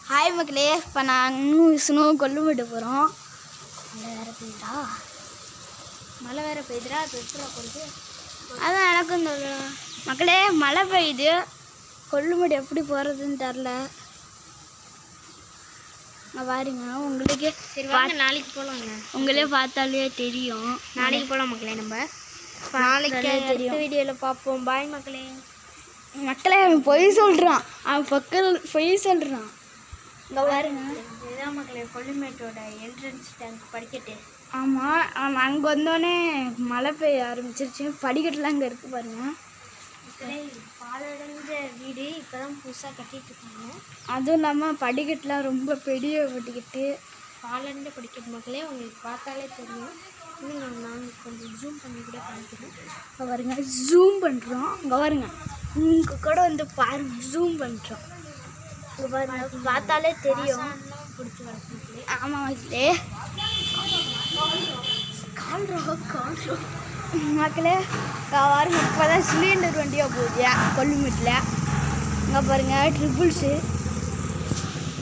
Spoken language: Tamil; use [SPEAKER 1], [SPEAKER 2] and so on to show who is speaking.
[SPEAKER 1] ஹாய் மக்களே, இப்போ நாங்கள் விஷ்ணுவும் கொல்லுமேட்டு போகிறோம். மழை வேறு பெய்யுதுடா இப்போ எப்படி போகுது? அதான் எனக்கும் சொல்லலாம் மக்களே. மழை பெய்யுது, கொல்லுமேடு எப்படி போகிறதுன்னு தெரில. பாருங்க, உங்களுக்கே
[SPEAKER 2] சரி வாங்க நாளைக்கு போகலாங்க.
[SPEAKER 1] உங்களே பார்த்தாலே தெரியும்.
[SPEAKER 2] நாளைக்கு போகலாம் மக்களே. நம்ம நாளைக்கு அடுத்த வீடியோவில் பார்ப்போம். பாய் மக்களே.
[SPEAKER 1] மக்களே, அவன் பொய் சொல்கிறான். அவன் பக்கம் பொய் சொல்கிறான். இங்கே பாருங்க,
[SPEAKER 2] இதுதான் மக்களே கொல்லுமேட்டோட என்ட்ரன்ஸ் டேங்க் படிக்கட்டு.
[SPEAKER 1] ஆமாம், அங்கே வந்தோடனே மழை பெய்ய ஆரம்பிச்சிருச்சு. படிக்கட்டுலாம் அங்கே இருக்குது பாருங்க.
[SPEAKER 2] பாலடைஞ்ச வீடு இப்போ தான் புதுசாக கட்டிகிட்டு இருக்காங்க. அதுவும்
[SPEAKER 1] இல்லாமல் படிக்கட்டுலாம் ரொம்ப பெரிய படிக்கட்டு,
[SPEAKER 2] பாலடைஞ்ச படிக்கட்டு மக்களே. உங்களுக்கு பார்த்தாலே தெரியும். இன்னும் நாங்கள் கொஞ்சம் ஜூம் பண்ணி கூட காமிக்கிறோம்.
[SPEAKER 1] இப்போ பாருங்க, ஜூம் பண்ணுறோம். இங்கே பாருங்க, இங்கே கூட வந்து பாருங்க, ஜூம் பண்ணுறோம். இங்கே பாருங்க, பார்த்தாலே தெரியும்.
[SPEAKER 2] பிடிச்சி வளர்த்து
[SPEAKER 1] ஆமாம் மக்களே. மக்களே பாருங்க, இப்போ தான் சிலிண்டர் வண்டியாக போகுது கொல்லுமேட்டில். இங்கே பாருங்க, ட்ரிபிள்ஸு